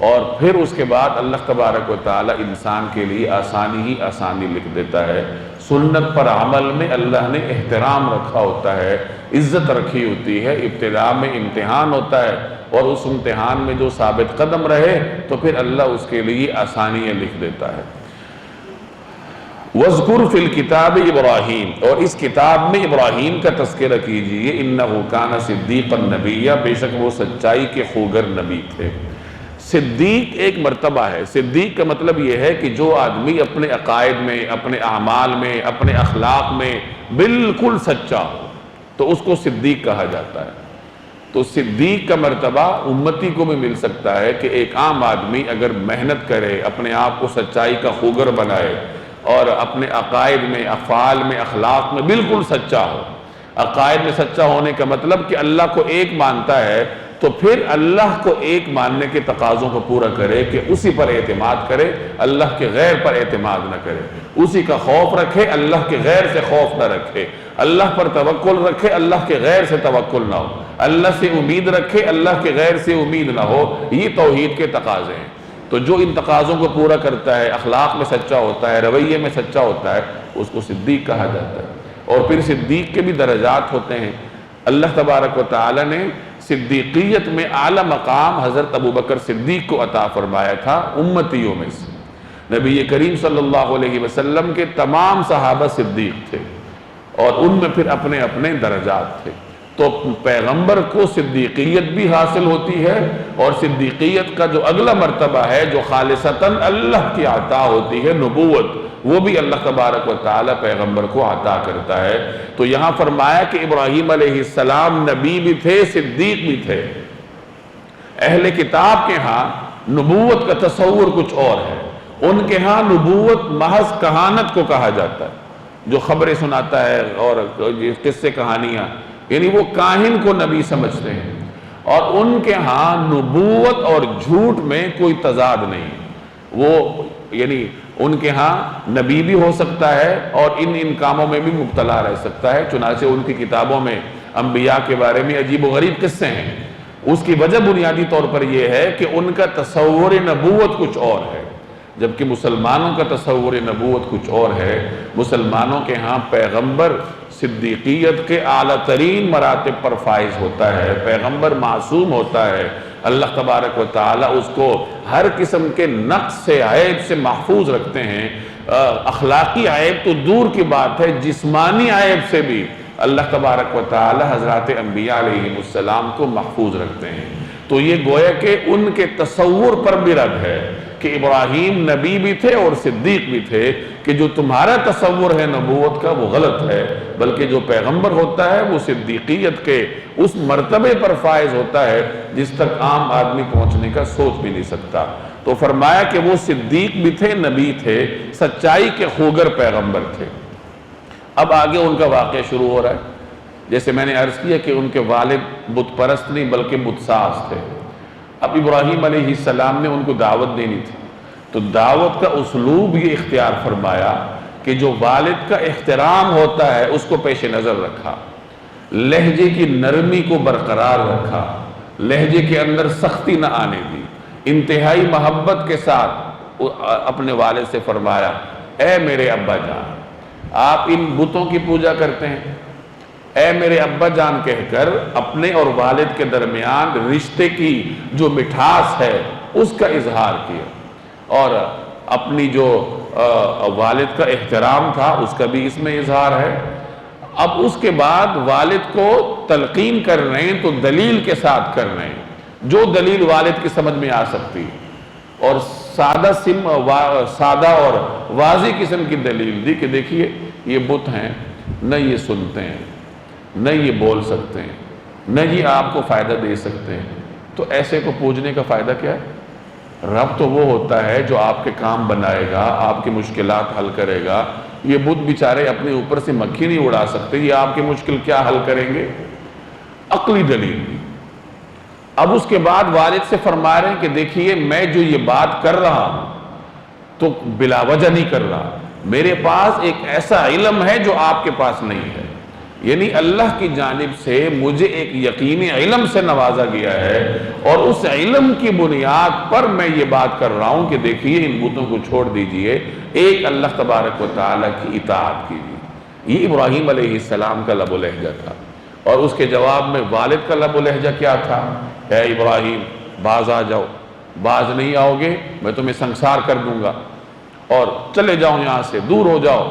اور پھر اس کے بعد اللہ تبارک و تعالیٰ انسان کے لیے آسانی ہی آسانی لکھ دیتا ہے۔ سنت پر عمل میں اللہ نے احترام رکھا ہوتا ہے، عزت رکھی ہوتی ہے، ابتدا میں امتحان ہوتا ہے، اور اس امتحان میں جو ثابت قدم رہے تو پھر اللہ اس کے لیے آسانیاں لکھ دیتا ہے۔ وَاذْكُرْ فِي الْكِتَابِ ابراہیم، اور اس کتاب میں ابراہیم کا تذکرہ کیجئے، اِنَّهُ كَانَ صِدِّيقًا نَبِيًّا، بے شک وہ سچائی کے خوگر نبی تھے۔ صدیق ایک مرتبہ ہے۔ صدیق کا مطلب یہ ہے کہ جو آدمی اپنے عقائد میں، اپنے اعمال میں، اپنے اخلاق میں بالکل سچا ہو تو اس کو صدیق کہا جاتا ہے۔ تو صدیق کا مرتبہ امتی کو بھی مل سکتا ہے کہ ایک عام آدمی اگر محنت کرے، اپنے آپ کو سچائی کا خوگر بنائے، اور اپنے عقائد میں، افعال میں، اخلاق میں بالکل سچا ہو۔ عقائد میں سچا ہونے کا مطلب کہ اللہ کو ایک مانتا ہے تو پھر اللہ کو ایک ماننے کے تقاضوں کو پورا کرے کہ اسی پر اعتماد کرے، اللہ کے غیر پر اعتماد نہ کرے، اسی کا خوف رکھے، اللہ کے غیر سے خوف نہ رکھے، اللہ پر توکل رکھے، اللہ کے غیر سے توکل نہ ہو، اللہ سے امید رکھے، اللہ کے غیر سے امید نہ ہو۔ یہ توحید کے تقاضے ہیں۔ تو جو ان تقاضوں کو پورا کرتا ہے، اخلاق میں سچا ہوتا ہے، رویے میں سچا ہوتا ہے، اس کو صدیق کہا جاتا ہے۔ اور پھر صدیق کے بھی درجات ہوتے ہیں۔ اللہ تبارک و تعالی نے صدیقیت میں اعلیٰ مقام حضرت ابوبکر صدیق کو عطا فرمایا تھا امتیوں میں سے۔ نبی کریم صلی اللہ علیہ وسلم کے تمام صحابہ صدیق تھے، اور ان میں پھر اپنے اپنے درجات تھے۔ تو پیغمبر کو صدیقیت بھی حاصل ہوتی ہے، اور صدیقیت کا جو اگلا مرتبہ ہے جو خالصتاً اللہ کی عطا ہوتی ہے، نبوت، وہ بھی اللہ تبارک و تعالی پیغمبر کو عطا کرتا ہے۔ تو یہاں فرمایا کہ ابراہیم علیہ السلام نبی بھی تھے، صدیق بھی تھے۔ اہل کتاب کے ہاں نبوت کا تصور کچھ اور ہے۔ ان کے ہاں نبوت محض کہانت کو کہا جاتا ہے، جو خبریں سناتا ہے اور قصے کہانیاں، یعنی وہ کاہن کو نبی سمجھتے ہیں۔ اور ان کے ہاں نبوت اور جھوٹ میں کوئی تضاد نہیں، وہ یعنی ان کے ہاں نبی بھی ہو سکتا ہے اور ان کاموں میں بھی مبتلا رہ سکتا ہے۔ چنانچہ ان کی کتابوں میں انبیاء کے بارے میں عجیب و غریب قصے ہیں۔ اس کی وجہ بنیادی طور پر یہ ہے کہ ان کا تصور نبوت کچھ اور ہے، جبکہ مسلمانوں کا تصور نبوت کچھ اور ہے۔ مسلمانوں کے ہاں پیغمبر صدیقیت کے اعلیٰ ترین مراتب پر فائز ہوتا ہے، پیغمبر معصوم ہوتا ہے، اللہ تبارک و تعالیٰ اس کو ہر قسم کے نقص سے، عیب سے محفوظ رکھتے ہیں۔ اخلاقی عیب تو دور کی بات ہے، جسمانی عیب سے بھی اللہ تبارک و تعالیٰ حضرات انبیاء علیہ السلام کو محفوظ رکھتے ہیں۔ تو یہ گویا کہ ان کے تصور پر بھی رد ہے کہ ابراہیم نبی بھی تھے اور صدیق بھی تھے، کہ جو تمہارا تصور ہے نبوت کا وہ غلط ہے، بلکہ جو پیغمبر ہوتا ہے وہ صدیقیت کے اس مرتبے پر فائز ہوتا ہے جس تک عام آدمی پہنچنے کا سوچ بھی نہیں سکتا۔ تو فرمایا کہ وہ صدیق بھی تھے، نبی تھے، سچائی کے خوگر پیغمبر تھے۔ اب آگے ان کا واقعہ شروع ہو رہا ہے۔ جیسے میں نے عرض کیا کہ ان کے والد بت پرست نہیں بلکہ بت ساز تھے۔ اب ابراہیم علیہ السلام نے ان کو دعوت دینی تھی، تو دعوت کا اسلوب یہ اختیار فرمایا کہ جو والد کا احترام ہوتا ہے اس کو پیش نظر رکھا، لہجے کی نرمی کو برقرار رکھا، لہجے کے اندر سختی نہ آنے دی، انتہائی محبت کے ساتھ اپنے والد سے فرمایا، اے میرے ابا جان، آپ ان بتوں کی پوجا کرتے ہیں، اے میرے ابا جان کہہ کر اپنے اور والد کے درمیان رشتے کی جو مٹھاس ہے اس کا اظہار کیا، اور اپنی جو والد کا احترام تھا اس کا بھی اس میں اظہار ہے۔ اب اس کے بعد والد کو تلقین کر رہے ہیں تو دلیل کے ساتھ کر رہے ہیں، جو دلیل والد کی سمجھ میں آ سکتی، اور سادہ اور واضح قسم کی دلیل دی کہ دیکھیے یہ بت ہیں، نہ یہ سنتے ہیں، نہ یہ بول سکتے ہیں، نہ یہ آپ کو فائدہ دے سکتے ہیں، تو ایسے کو پوجنے کا فائدہ کیا ہے؟ رب تو وہ ہوتا ہے جو آپ کے کام بنائے گا، آپ کی مشکلات حل کرے گا، یہ بت بیچارے اپنے اوپر سے مکھی نہیں اڑا سکتے، یہ آپ کی مشکل کیا حل کریں گے؟ عقلی دلیل دی۔ اب اس کے بعد والد سے فرما رہے ہیں کہ دیکھیے میں جو یہ بات کر رہا ہوں تو بلا وجہ نہیں کر رہا، میرے پاس ایک ایسا علم ہے جو آپ کے پاس نہیں ہے، یعنی اللہ کی جانب سے مجھے ایک یقینی علم سے نوازا گیا ہے، اور اس علم کی بنیاد پر میں یہ بات کر رہا ہوں کہ دیکھیے ان بتوں کو چھوڑ دیجئے، ایک اللہ تبارک و تعالیٰ کی اطاعت کیجیے۔ یہ ابراہیم علیہ السلام کا لب و لہجہ تھا، اور اس کے جواب میں والد کا لب و لہجہ کیا تھا؟ اے ابراہیم باز آ جاؤ، باز نہیں آؤ گے میں تمہیں سنسار کر دوں گا، اور چلے جاؤ یہاں سے، دور ہو جاؤ،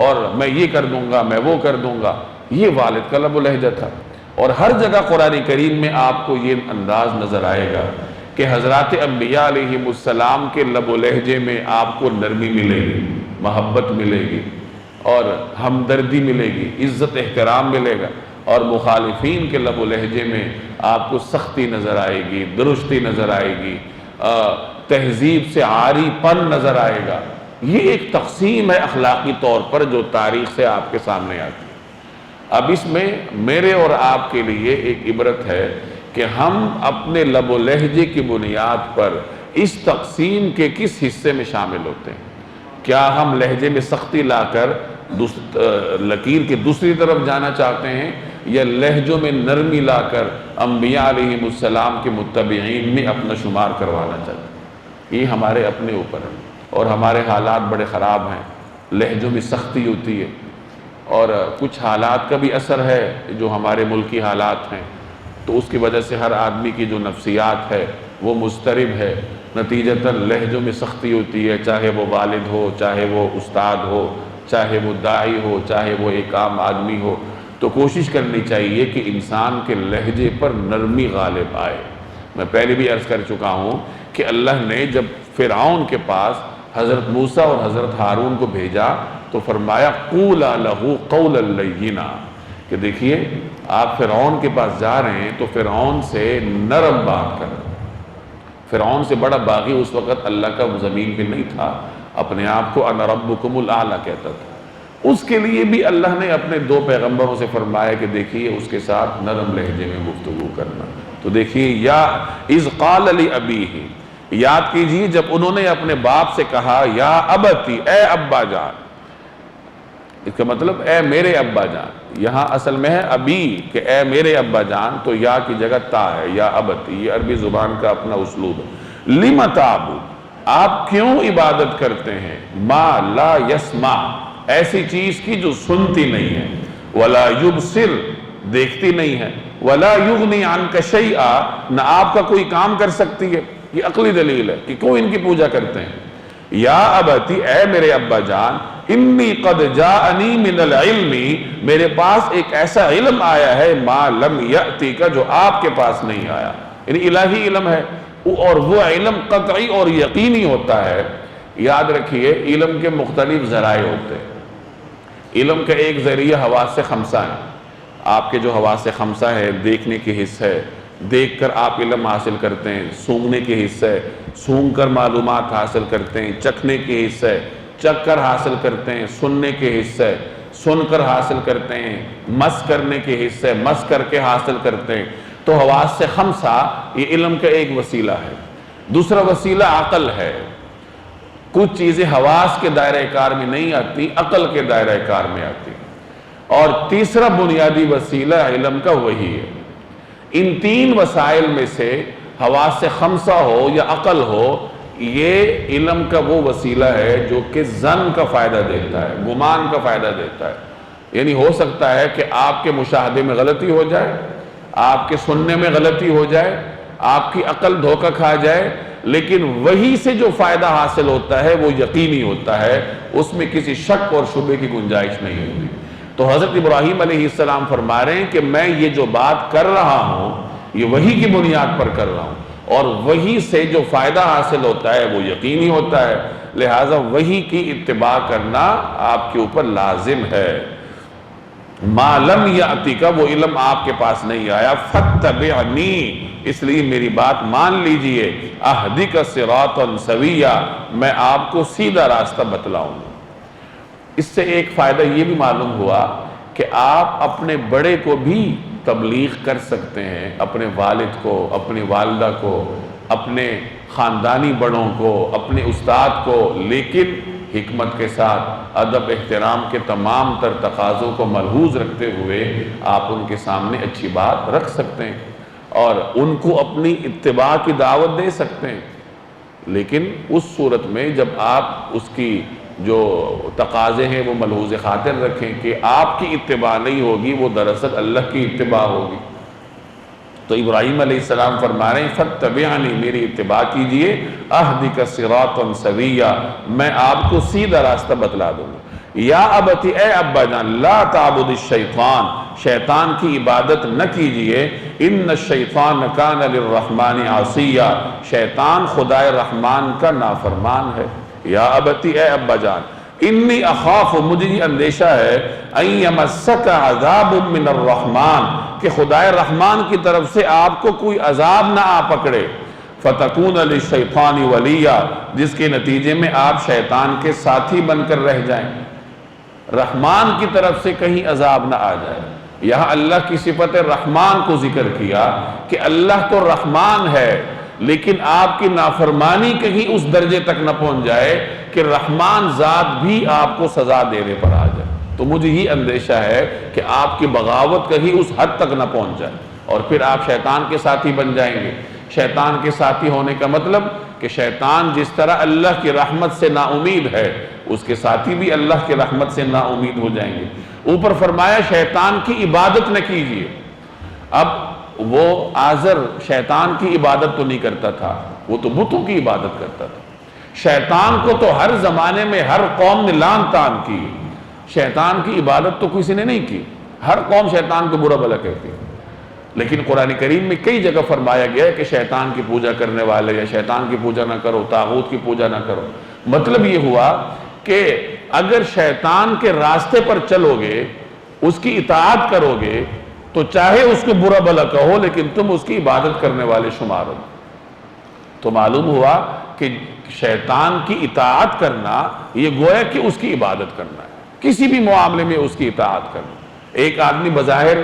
اور میں یہ کر دوں گا، میں وہ کر دوں گا۔ یہ والد کا لب و لہجہ تھا۔ اور ہر جگہ قرآن کریم میں آپ کو یہ انداز نظر آئے گا کہ حضرات انبیاء علیہ السلام کے لب و لہجے میں آپ کو نرمی ملے گی، محبت ملے گی، اور ہمدردی ملے گی، عزت احترام ملے گا، اور مخالفین کے لب و لہجے میں آپ کو سختی نظر آئے گی، درستی نظر آئے گی، تہذیب سے عاری پن نظر آئے گا۔ یہ ایک تقسیم ہے اخلاقی طور پر جو تاریخ سے آپ کے سامنے آتی ہے۔ اب اس میں میرے اور آپ کے لیے ایک عبرت ہے کہ ہم اپنے لب و لہجے کی بنیاد پر اس تقسیم کے کس حصے میں شامل ہوتے ہیں۔ کیا ہم لہجے میں سختی لا کر لکیر کے دوسری طرف جانا چاہتے ہیں، یا لہجوں میں نرمی لا کر انبیاء علیہ السلام کے متبعین میں اپنا شمار کروانا چاہتے ہیں؟ یہ ہمارے اپنے اوپر ہے، اور ہمارے حالات بڑے خراب ہیں، لہجوں میں سختی ہوتی ہے، اور کچھ حالات کا بھی اثر ہے جو ہمارے ملکی حالات ہیں، تو اس کی وجہ سے ہر آدمی کی جو نفسیات ہے وہ مضطرب ہے، نتیجتاً لہجوں میں سختی ہوتی ہے، چاہے وہ والد ہو، چاہے وہ استاد ہو، چاہے وہ داعی ہو، چاہے وہ ایک عام آدمی ہو۔ تو کوشش کرنی چاہیے کہ انسان کے لہجے پر نرمی غالب آئے۔ میں پہلے بھی عرض کر چکا ہوں کہ اللہ نے جب فرعون کے پاس حضرت موسیٰ اور حضرت ہارون کو بھیجا تو فرمایا قولا لہ قولا لینا، کہ دیکھیے آپ فرعون کے پاس جا رہے ہیں تو فرعون سے نرم بات کریں۔ فرعون سے بڑا باغی اس وقت اللہ کا زمین پہ نہیں تھا، اپنے آپ کو انا ربکم الاعلی کہتا تھا۔ اس کے لیے بھی اللہ نے اپنے دو پیغمبروں سے فرمایا کہ دیکھیے اس کے ساتھ نرم لہجے میں گفتگو کرنا۔ تو دیکھیے یا اذ قال لابیہ، یاد کیجیے جب انہوں نے اپنے باپ سے کہا یا ابتی، اے ابا جان، اس کا مطلب اے میرے ابا جان، یہاں اصل میں ہے ابی کہ اے میرے ابا جان، تو یا کی جگہ تا ہے، یا ابتی، یہ عربی زبان کا اپنا اسلوب ہے۔ لم تعبد، آپ کیوں عبادت کرتے ہیں، ما لا یسمع، ایسی چیز کی جو سنتی نہیں ہے، ولا یبصر، دیکھتی نہیں ہے، ولا یغنی عنک شیئا، نہ آپ کا کوئی کام کر سکتی ہے۔ یہ عقلی دلیل ہے کہ کیوں ان کی پوجا کرتے ہیں۔ یا ابتی، اے میرے ابا جان، انی قد جاءنی من العلم، میرے پاس ایک ایسا علم آیا ہے ما لم یأتی کا، جو آپ کے پاس نہیں آیا، یعنی الہی علم ہے، اور وہ علم قطعی اور یقینی ہوتا ہے۔ یاد رکھیے علم کے مختلف ذرائع ہوتے ہیں۔ علم کا ایک ذریعہ حواس خمسہ ہے، آپ کے جو حواس خمسہ ہے، دیکھنے کے حص ہے، دیکھ کر آپ علم حاصل کرتے ہیں، سونگنے کے حصے، سونگ کر معلومات حاصل کرتے ہیں، چکھنے کے حصے، چکھ کر حاصل کرتے ہیں، سننے کے حصے، سن کر حاصل کرتے ہیں، مس کرنے کے حصے، مس کر کے حاصل کرتے ہیں۔ تو حواس خمسہ یہ علم کا ایک وسیلہ ہے۔ دوسرا وسیلہ عقل ہے، کچھ چیزیں حواس کے دائرہ کار میں نہیں آتی، عقل کے دائرہ کار میں آتی۔ اور تیسرا بنیادی وسیلہ علم کا وہی ہے۔ ان تین وسائل میں سے حواس خمسہ ہو یا عقل ہو، یہ علم کا وہ وسیلہ ہے جو کہ ظن کا فائدہ دیتا ہے، گمان کا فائدہ دیتا ہے۔ یعنی ہو سکتا ہے کہ آپ کے مشاہدے میں غلطی ہو جائے، آپ کے سننے میں غلطی ہو جائے، آپ کی عقل دھوکہ کھا جائے، لیکن وہی سے جو فائدہ حاصل ہوتا ہے وہ یقینی ہوتا ہے، اس میں کسی شک اور شبہ کی گنجائش نہیں ہوتی۔ تو حضرت ابراہیم علیہ السلام فرما رہے ہیں کہ میں یہ جو بات کر رہا ہوں یہ وحی کی بنیاد پر کر رہا ہوں، اور وحی سے جو فائدہ حاصل ہوتا ہے وہ یقینی ہوتا ہے، لہٰذا وحی کی اتباع کرنا آپ کے اوپر لازم ہے۔ ما لم یأتی کا، وہ علم آپ کے پاس نہیں آیا، فاتبعنی، اس لیے میری بات مان لیجئے، اہدک صراطا سویا، میں آپ کو سیدھا راستہ بتلاؤں گا۔ اس سے ایک فائدہ یہ بھی معلوم ہوا کہ آپ اپنے بڑے کو بھی تبلیغ کر سکتے ہیں، اپنے والد کو، اپنی والدہ کو، اپنے خاندانی بڑوں کو، اپنے استاد کو، لیکن حکمت کے ساتھ ادب احترام کے تمام تر تقاضوں کو ملحوظ رکھتے ہوئے آپ ان کے سامنے اچھی بات رکھ سکتے ہیں اور ان کو اپنی اتباع کی دعوت دے سکتے ہیں۔ لیکن اس صورت میں جب آپ اس کی جو تقاضے ہیں وہ ملحوظ خاطر رکھیں کہ آپ کی اتباع نہیں ہوگی، وہ دراصل اللہ کی اتباع ہوگی۔ تو ابراہیم علیہ السلام فرما رہے ہیں فَاتَّبِعْنِی، میری اتباع کیجئے، اہدک صراطا سویا، میں آپ کو سیدھا راستہ بتلا دوں گا۔ یا ابتی، اے ابا جان، لا تعبد الشیطان، شیطان کی عبادت نہ کیجئے، ان الشیطان کان للرحمن عصیا، شیطان خدا رحمان کا نافرمان ہے۔ یا ابتی، اے ابا جان، انی اخاف، مجھے یہ اندیشہ ہے، ان یمسک عذاب من الرحمن، کہ خدا رحمان کی طرف سے آپ کو کوئی عذاب نہ آ پکڑے، فتکون للشیطان ولیا، جس کے نتیجے میں آپ شیطان کے ساتھی بن کر رہ جائیں، رحمان کی طرف سے کہیں عذاب نہ آ جائے۔ یہاں اللہ کی صفت رحمان کو ذکر کیا کہ اللہ تو رحمان ہے، لیکن آپ کی نافرمانی کہیں اس درجے تک نہ پہنچ جائے کہ رحمان ذات بھی آپ کو سزا دینے پر آ جائے۔ تو مجھے یہ اندیشہ ہے کہ آپ کی بغاوت کہیں اس حد تک نہ پہنچ جائے اور پھر آپ شیطان کے ساتھی بن جائیں گے۔ شیطان کے ساتھی ہونے کا مطلب کہ شیطان جس طرح اللہ کی رحمت سے نا امید ہے، اس کے ساتھی بھی اللہ کی رحمت سے نا امید ہو جائیں گے۔ اوپر فرمایا شیطان کی عبادت نہ کیجیے۔ اب وہ آزر شیطان کی عبادت تو نہیں کرتا تھا، وہ تو بتوں کی عبادت کرتا تھا۔ شیطان کو تو ہر زمانے میں ہر قوم نے لعن طعن کی، شیطان کی عبادت تو کسی نے نہیں کی، ہر قوم شیطان کو برا بھلا کہتی ہے۔ لیکن قرآن کریم میں کئی جگہ فرمایا گیا ہے کہ شیطان کی پوجا کرنے والے یا شیطان کی پوجا نہ کرو، طاغوت کی پوجا نہ کرو۔ مطلب یہ ہوا کہ اگر شیطان کے راستے پر چلو گے، اس کی اطاعت کرو گے، تو چاہے اس کو برا بھلا کہو لیکن تم اس کی عبادت کرنے والے شمار ہو۔ تو معلوم ہوا کہ شیطان کی اطاعت کرنا یہ گویا کہ اس کی عبادت کرنا ہے، کسی بھی معاملے میں اس کی اطاعت کرنا۔ ایک آدمی بظاہر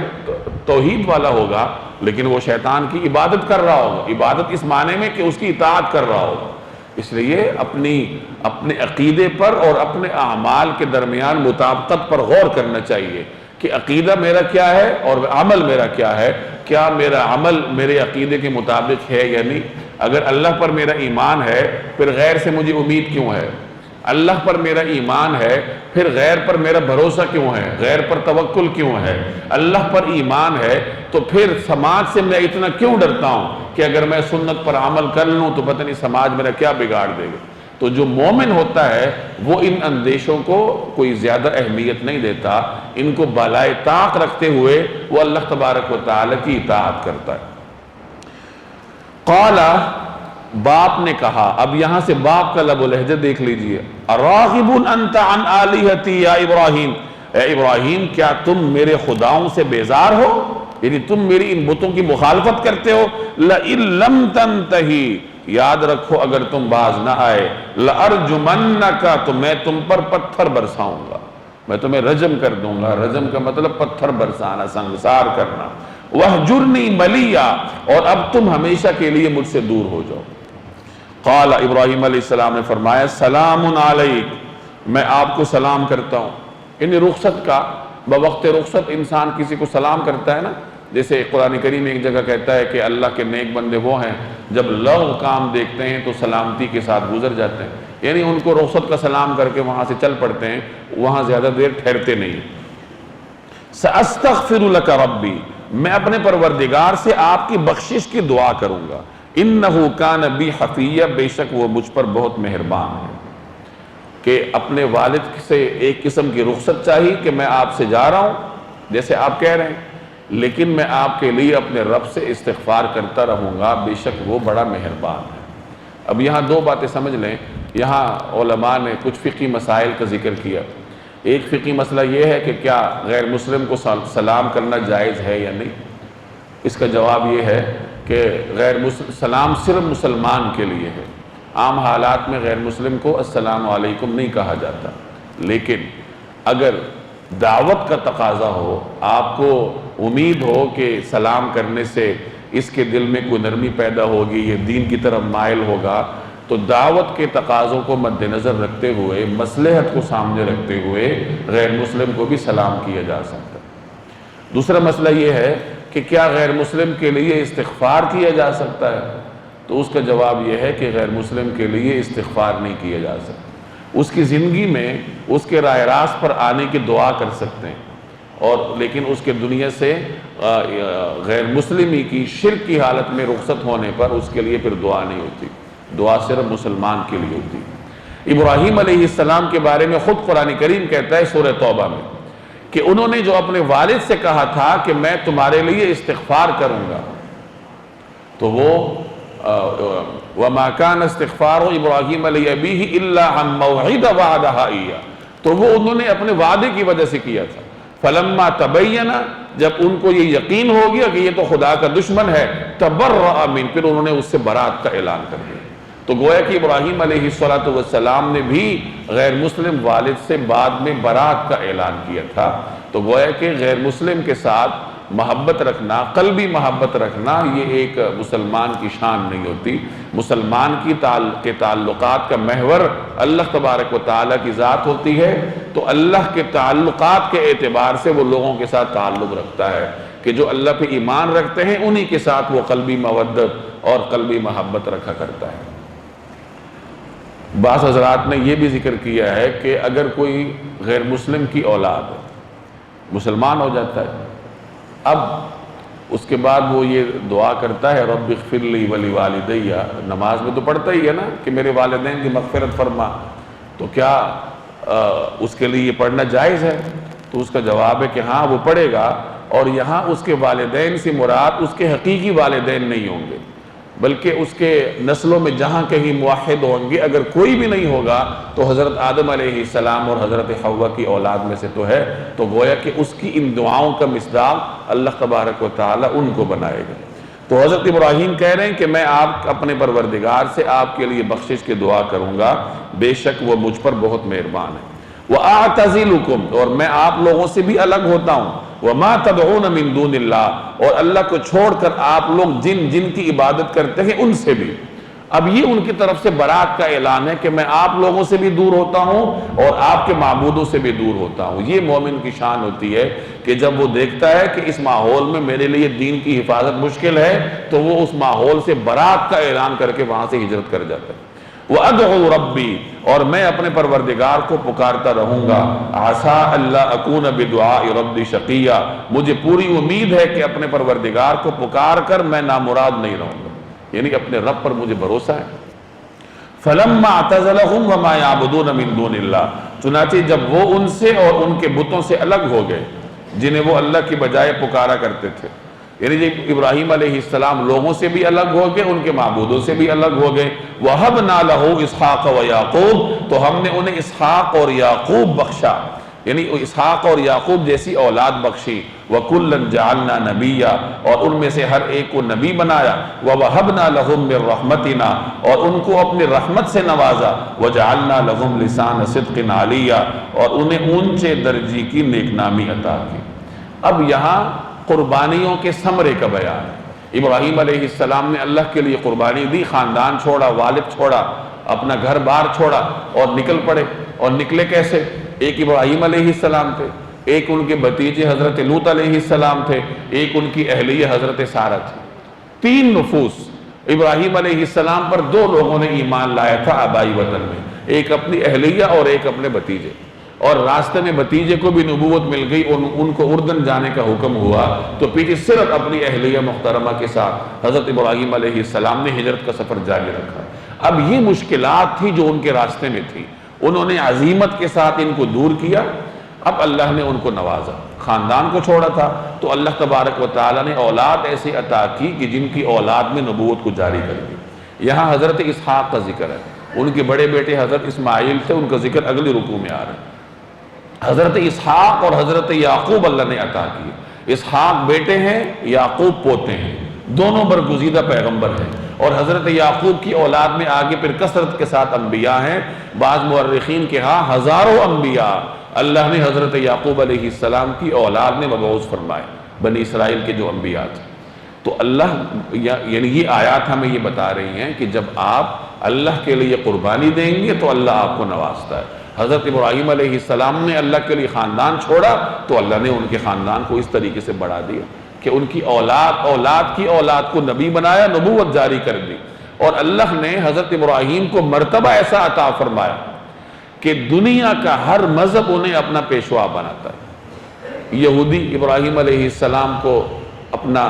توحید والا ہوگا لیکن وہ شیطان کی عبادت کر رہا ہوگا، عبادت اس معنی میں کہ اس کی اطاعت کر رہا ہوگا۔ اس لیے اپنے عقیدے پر اور اپنے اعمال کے درمیان مطابقت پر غور کرنا چاہیے کہ عقیدہ میرا کیا ہے اور عمل میرا کیا ہے، کیا میرا عمل میرے عقیدے کے مطابق ہے یا نہیں۔ اگر اللہ پر میرا ایمان ہے پھر غیر سے مجھے امید کیوں ہے؟ اللہ پر میرا ایمان ہے پھر غیر پر میرا بھروسہ کیوں ہے؟ غیر پر توکل کیوں ہے؟ اللہ پر ایمان ہے تو پھر سماج سے میں اتنا کیوں ڈرتا ہوں کہ اگر میں سنت پر عمل کر لوں تو پتہ نہیں سماج میرا کیا بگاڑ دے گا۔ تو جو مومن ہوتا ہے وہ ان اندیشوں کو کوئی زیادہ اہمیت نہیں دیتا، ان کو بالائے طاق رکھتے ہوئے وہ اللہ تبارک و تعالی کی اطاعت کرتا ہے۔ قال، باپ نے کہا، اب یہاں سے باپ کا لب و لہجہ دیکھ لیجئے، اراغب انت عن آلہتی یا ابراہیم، اے ابراہیم کیا تم میرے خداؤں سے بیزار ہو؟ یعنی تم میری ان بتوں کی مخالفت کرتے ہو؟ لئن لم تنتہی، یاد رکھو اگر تم باز نہ آئے، لأرجمنک، تو میں تم پر پتھر برساؤں گا، میں تمہیں رجم کر دوں گا۔ رجم کا مطلب پتھر برسانا، سنگسار کرنا۔ وَاہْجُرْنِی مَلِیًّا، اور اب تم ہمیشہ کے لیے مجھ سے دور ہو جاؤ۔ قال، ابراہیم علیہ السلام نے فرمایا، سلام علیک، میں آپ کو سلام کرتا ہوں۔ یعنی رخصت کا، بوقت رخصت انسان کسی کو سلام کرتا ہے نا، جیسے قرآن کریم ایک جگہ کہتا ہے کہ اللہ کے نیک بندے وہ ہیں جب لغو کام دیکھتے ہیں تو سلامتی کے ساتھ گزر جاتے ہیں، یعنی ان کو رخصت کا سلام کر کے وہاں سے چل پڑتے ہیں، وہاں زیادہ دیر ٹھہرتے نہیں۔ سأستغفر لک ربی، میں اپنے پروردگار سے آپ کی بخشش کی دعا کروں گا۔ انہ کان بی حفیہ، بے شک وہ مجھ پر بہت مہربان ہے۔ کہ اپنے والد سے ایک قسم کی رخصت چاہیے کہ میں آپ سے جا رہا ہوں جیسے آپ کہہ رہے ہیں، لیکن میں آپ کے لیے اپنے رب سے استغفار کرتا رہوں گا، بے شک وہ بڑا مہربان ہے۔ اب یہاں دو باتیں سمجھ لیں، یہاں علماء نے کچھ فقہی مسائل کا ذکر کیا۔ ایک فقہی مسئلہ یہ ہے کہ کیا غیر مسلم کو سلام کرنا جائز ہے یا نہیں؟ اس کا جواب یہ ہے کہ سلام صرف مسلمان کے لیے ہے، عام حالات میں غیر مسلم کو السلام علیکم نہیں کہا جاتا، لیکن اگر دعوت کا تقاضا ہو، آپ کو امید ہو کہ سلام کرنے سے اس کے دل میں کوئی نرمی پیدا ہوگی، یہ دین کی طرف مائل ہوگا، تو دعوت کے تقاضوں کو مد نظر رکھتے ہوئے، مصلحت کو سامنے رکھتے ہوئے غیر مسلم کو بھی سلام کیا جا سکتا ہے۔ دوسرا مسئلہ یہ ہے کہ کیا غیر مسلم کے لیے استغفار کیا جا سکتا ہے؟ تو اس کا جواب یہ ہے کہ غیر مسلم کے لیے استغفار نہیں کیا جا سکتا۔ اس کی زندگی میں اس کے راہ راست پر آنے کی دعا کر سکتے ہیں، اور لیکن اس کے دنیا سے غیر مسلمی کی شرک کی حالت میں رخصت ہونے پر اس کے لیے پھر دعا نہیں ہوتی، دعا صرف مسلمان کے لیے ہوتی۔ ابراہیم علیہ السلام کے بارے میں خود قرآن کریم کہتا ہے سورہ توبہ میں کہ انہوں نے جو اپنے والد سے کہا تھا کہ میں تمہارے لیے استغفار کروں گا، تو وہ وَمَا كَانَ اسْتِغْفَارُ إِبْرَاهِيمَ لِأَبِيهِ إِلَّا عَن مَّوْعِدَةٍ وَعَدَهَا إِيَّاهُ، تو وہ انہوں نے اپنے وعدے کی وجہ سے کیا تھا۔ فَلَمَّا تَبَيَّنَ، جب ان کو یہ یقین ہو گیا کہ یہ تو خدا کا دشمن ہے، تَبَرَّأَ مِنْهُ، پھر انہوں نے اس سے برات کا اعلان کر دیا۔ تو گویا کہ ابراہیم علیہ السلام نے بھی غیر مسلم والد سے بعد میں برات کا اعلان کیا تھا۔ تو گویا کہ غیر مسلم کے ساتھ محبت رکھنا، قلبی محبت رکھنا، یہ ایک مسلمان کی شان نہیں ہوتی۔ مسلمان کے تعلقات کا محور اللہ تبارک و تعالیٰ کی ذات ہوتی ہے، تو اللہ کے تعلقات کے اعتبار سے وہ لوگوں کے ساتھ تعلق رکھتا ہے کہ جو اللہ پہ ایمان رکھتے ہیں انہی کے ساتھ وہ قلبی مودت اور قلبی محبت رکھا کرتا ہے۔ بعض حضرات نے یہ بھی ذکر کیا ہے کہ اگر کوئی غیر مسلم کی اولاد مسلمان ہو جاتا ہے، اب اس کے بعد وہ یہ دعا کرتا ہے رب اغفر لی ولوالدی، نماز میں تو پڑھتا ہی ہے نا کہ میرے والدین کی مغفرت فرما، تو کیا اس کے لیے یہ پڑھنا جائز ہے؟ تو اس کا جواب ہے کہ ہاں وہ پڑھے گا، اور یہاں اس کے والدین سے مراد اس کے حقیقی والدین نہیں ہوں گے، بلکہ اس کے نسلوں میں جہاں کہیں موحد ہوں گے، اگر کوئی بھی نہیں ہوگا تو حضرت آدم علیہ السلام اور حضرت حوا کی اولاد میں سے تو ہے، تو گویا کہ اس کی ان دعاؤں کا مصداق اللہ تبارک و تعالی ان کو بنائے گا۔ تو حضرت ابراہیم کہہ رہے ہیں کہ میں اپنے پروردگار سے آپ کے لیے بخشش کی دعا کروں گا، بے شک وہ مجھ پر بہت مہربان ہے۔ وَأَعْتَزِلُكُمْ، اور میں آپ لوگوں سے بھی الگ ہوتا ہوں، وَمَا تَدْعُونَ مِن دُونِ اللَّهِ، اور اللہ کو چھوڑ کر آپ لوگ جن کی عبادت کرتے ہیں ان سے بھی۔ اب یہ ان کی طرف سے برات کا اعلان ہے کہ میں آپ لوگوں سے بھی دور ہوتا ہوں اور آپ کے معبودوں سے بھی دور ہوتا ہوں۔ یہ مومن کی شان ہوتی ہے کہ جب وہ دیکھتا ہے کہ اس ماحول میں میرے لیے دین کی حفاظت مشکل ہے تو وہ اس ماحول سے برات کا اعلان کر کے وہاں سے ہجرت کر جاتا ہے۔ وَأَدْعُو رَبِّي، اور میں اپنے پروردگار کو پکارتا رہوں گا، عَسَىٰ أَلَّا أَكُونَ بِدُعَاءِ رَبِّي شَقِيًّا، مجھے پوری امید ہے کہ اپنے پروردگار کو پکار کر میں نامراد نہیں رہوں گا، یعنی اپنے رب پر مجھے بھروسہ ہے۔ فَلَمَّا اعْتَزَلَهُمْ وَمَا يَعْبُدُونَ مِن دُونِ اللَّهِ، چنانچہ جب وہ ان سے اور ان کے بتوں سے الگ ہو گئے جنہیں وہ اللہ کی بجائے پکارا کرتے تھے، یعنی جب ابراہیم علیہ السلام لوگوں سے بھی الگ ہو گئے، ان کے معبودوں سے بھی الگ ہو گئے، وَهَبْنَا لَهُ إِسْحَاقَ وَيَعْقُوبَ، تو ہم نے انہیں اسحاق اور یعقوب بخشا، یعنی اسحاق اور یعقوب جیسی اولاد بخشی، وَكُلًّا جَعَلْنَا نَبِيًّا، اور ان میں سے ہر ایک کو نبی بنایا، وَوَهَبْنَا لَهُم مِّن رَحْمَتِنَا، اور ان کو اپنی رحمت سے نوازا، وَجَعَلْنَا لَهُمْ لِسَانَ صِدْقٍ عَلِيًّا، اور انہیں اونچے درجے کی نیک نامی عطا کی۔ اب یہاں قربانیوں کے ثمرے کا بیان ہے۔ ابراہیم علیہ السلام نے اللہ کے لیے قربانی دی، خاندان چھوڑا، والد چھوڑا، اپنا گھر بار چھوڑا اور نکل پڑے، اور نکلے کیسے؟ ایک ابراہیم علیہ السلام تھے، ایک ان کے بھتیجے حضرت لوط علیہ السلام تھے، ایک ان کی اہلیہ حضرت سارہ تھی۔ تین نفوس ابراہیم علیہ السلام پر دو لوگوں نے ایمان لایا تھا آبائی وطن میں، ایک اپنی اہلیہ اور ایک اپنے بھتیجے، اور راستے میں بھتیجے کو بھی نبوت مل گئی اور ان کو اردن جانے کا حکم ہوا، تو پیچھے صرف اپنی اہلیہ محترمہ کے ساتھ حضرت ابراہیم علیہ السلام نے ہجرت کا سفر جاری رکھا۔ اب یہ مشکلات تھی جو ان کے راستے میں تھی، انہوں نے عزیمت کے ساتھ ان کو دور کیا۔ اب اللہ نے ان کو نوازا، خاندان کو چھوڑا تھا تو اللہ تبارک و تعالیٰ نے اولاد ایسے عطا کی کہ جن کی اولاد میں نبوت کو جاری کر دی۔ یہاں حضرت اسحاق کا ذکر ہے، ان کے بڑے بیٹے حضرت اسماعیل تھے، ان کا ذکر اگلی رکوع میں آ رہا ہے۔ حضرت اسحاق اور حضرت یعقوب اللہ نے عطا کی، اسحاق بیٹے ہیں، یعقوب پوتے ہیں، دونوں برگزیدہ پیغمبر ہیں، اور حضرت یعقوب کی اولاد میں آگے پھر کثرت کے ساتھ انبیاء ہیں۔ بعض مورخین کے ہاں ہزاروں انبیاء اللہ نے حضرت یعقوب علیہ السلام کی اولاد میں مبعوث فرمائے، بنی اسرائیل کے جو انبیاء تھے۔ تو اللہ یعنی یہ آیات ہمیں یہ بتا رہی ہیں کہ جب آپ اللہ کے لیے قربانی دیں گے تو اللہ آپ کو نوازتا ہے۔ حضرت ابراہیم علیہ السلام نے اللہ کے لیے خاندان چھوڑا تو اللہ نے ان کے خاندان کو اس طریقے سے بڑھا دیا کہ ان کی اولاد کی اولاد کو نبی بنایا، نبوت جاری کر دی۔ اور اللہ نے حضرت ابراہیم کو مرتبہ ایسا عطا فرمایا کہ دنیا کا ہر مذہب انہیں اپنا پیشوا بناتا ہے۔ یہودی ابراہیم علیہ السلام کو اپنا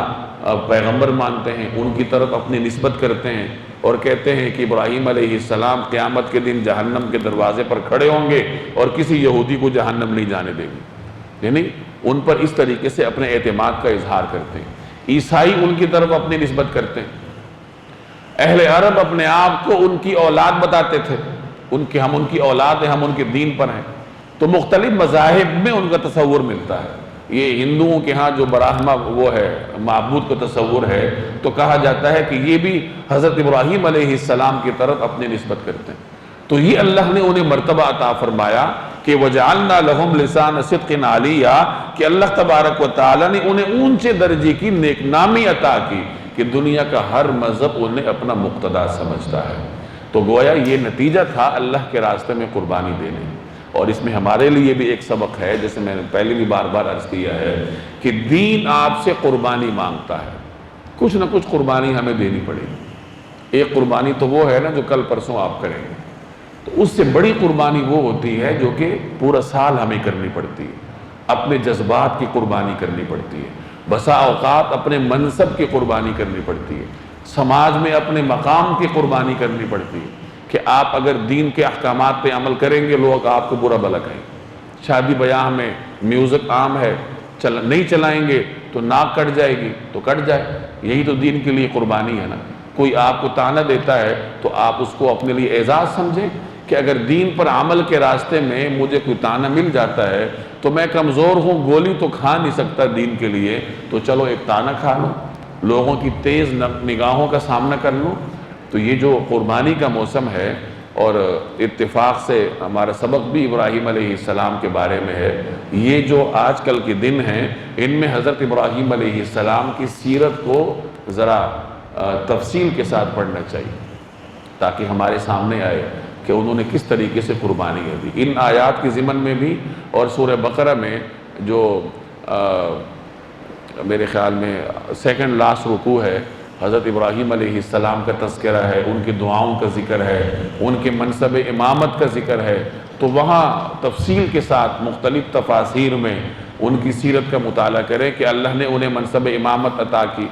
پیغمبر مانتے ہیں، ان کی طرف اپنی نسبت کرتے ہیں اور کہتے ہیں کہ ابراہیم علیہ السلام قیامت کے دن جہنم کے دروازے پر کھڑے ہوں گے اور کسی یہودی کو جہنم نہیں جانے دیں گے، یعنی ان پر اس طریقے سے اپنے اعتماد کا اظہار کرتے ہیں۔ عیسائی ان کی طرف اپنی نسبت کرتے ہیں۔ اہل عرب اپنے آپ کو ان کی اولاد بتاتے تھے، ہم ان کی اولاد ہیں، ہم ان کے دین پر ہیں۔ تو مختلف مذاہب میں ان کا تصور ملتا ہے۔ یہ ہندوؤں کے ہاں جو براہما وہ ہے معبود کا تصور ہے، تو کہا جاتا ہے کہ یہ بھی حضرت ابراہیم علیہ السلام کی طرف اپنی نسبت کرتے ہیں۔ تو یہ اللہ نے انہیں مرتبہ عطا فرمایا کہ وَجَعَلْنَا لَهُمْ لِسَانَ صِدْقٍ عَلِيًّا، کہ اللہ تبارک و تعالیٰ نے انہیں اونچے درجے کی نیک نامی عطا کی کہ دنیا کا ہر مذہب انہیں اپنا مقتدا سمجھتا ہے۔ تو گویا یہ نتیجہ تھا اللہ کے راستے میں قربانی دینے۔ اور اس میں ہمارے لیے بھی ایک سبق ہے، جیسے میں نے پہلے بھی بار بار عرض کیا ہے کہ دین آپ سے قربانی مانگتا ہے، کچھ نہ کچھ قربانی ہمیں دینی پڑے گی۔ ایک قربانی تو وہ ہے نا جو کل پرسوں آپ کریں گے، تو اس سے بڑی قربانی وہ ہوتی ہے جو کہ پورا سال ہمیں کرنی پڑتی ہے۔ اپنے جذبات کی قربانی کرنی پڑتی ہے، بسا اوقات اپنے منصب کی قربانی کرنی پڑتی ہے، سماج میں اپنے مقام کی قربانی کرنی پڑتی ہے کہ آپ اگر دین کے احکامات پہ عمل کریں گے لوگ آپ کو برا بھلا کہیں گے۔ شادی بیاہ میں میوزک عام ہے، نہیں چلائیں گے تو ناک کٹ جائے گی تو کٹ جائے، یہی تو دین کے لیے قربانی ہے نا۔ کوئی آپ کو طعنہ دیتا ہے تو آپ اس کو اپنے لیے اعزاز سمجھیں کہ اگر دین پر عمل کے راستے میں مجھے کوئی طعنہ مل جاتا ہے تو میں کمزور ہوں، گولی تو کھا نہیں سکتا دین کے لیے، تو چلو ایک طعنہ کھا لوں، لوگوں کی تیز نگاہوں کا سامنا کر لوں۔ تو یہ جو قربانی کا موسم ہے، اور اتفاق سے ہمارا سبق بھی ابراہیم علیہ السلام کے بارے میں ہے، یہ جو آج کل کے دن ہیں ان میں حضرت ابراہیم علیہ السلام کی سیرت کو ذرا تفصیل کے ساتھ پڑھنا چاہیے تاکہ ہمارے سامنے آئے کہ انہوں نے کس طریقے سے قربانی دی۔ ان آیات کے ضمن میں بھی اور سورہ بقرہ میں جو میرے خیال میں سیکنڈ لاسٹ رکوع ہے، حضرت ابراہیم علیہ السلام کا تذکرہ ہے، ان کی دعاؤں کا ذکر ہے، ان کے منصب امامت کا ذکر ہے، تو وہاں تفصیل کے ساتھ مختلف تفاسیر میں ان کی سیرت کا مطالعہ کریں کہ اللہ نے انہیں منصب امامت عطا کی۔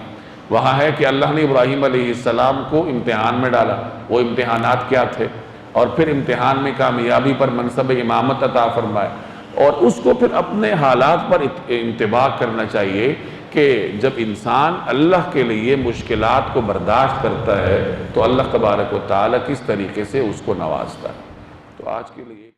وہاں ہے کہ اللہ نے ابراہیم علیہ السلام کو امتحان میں ڈالا، وہ امتحانات کیا تھے، اور پھر امتحان میں کامیابی پر منصب امامت عطا فرمائے، اور اس کو پھر اپنے حالات پر انتباہ کرنا چاہیے کہ جب انسان اللہ کے لیے مشکلات کو برداشت کرتا ہے تو اللہ تبارک و تعالیٰ کس طریقے سے اس کو نوازتا ہے۔ تو آج کے لیے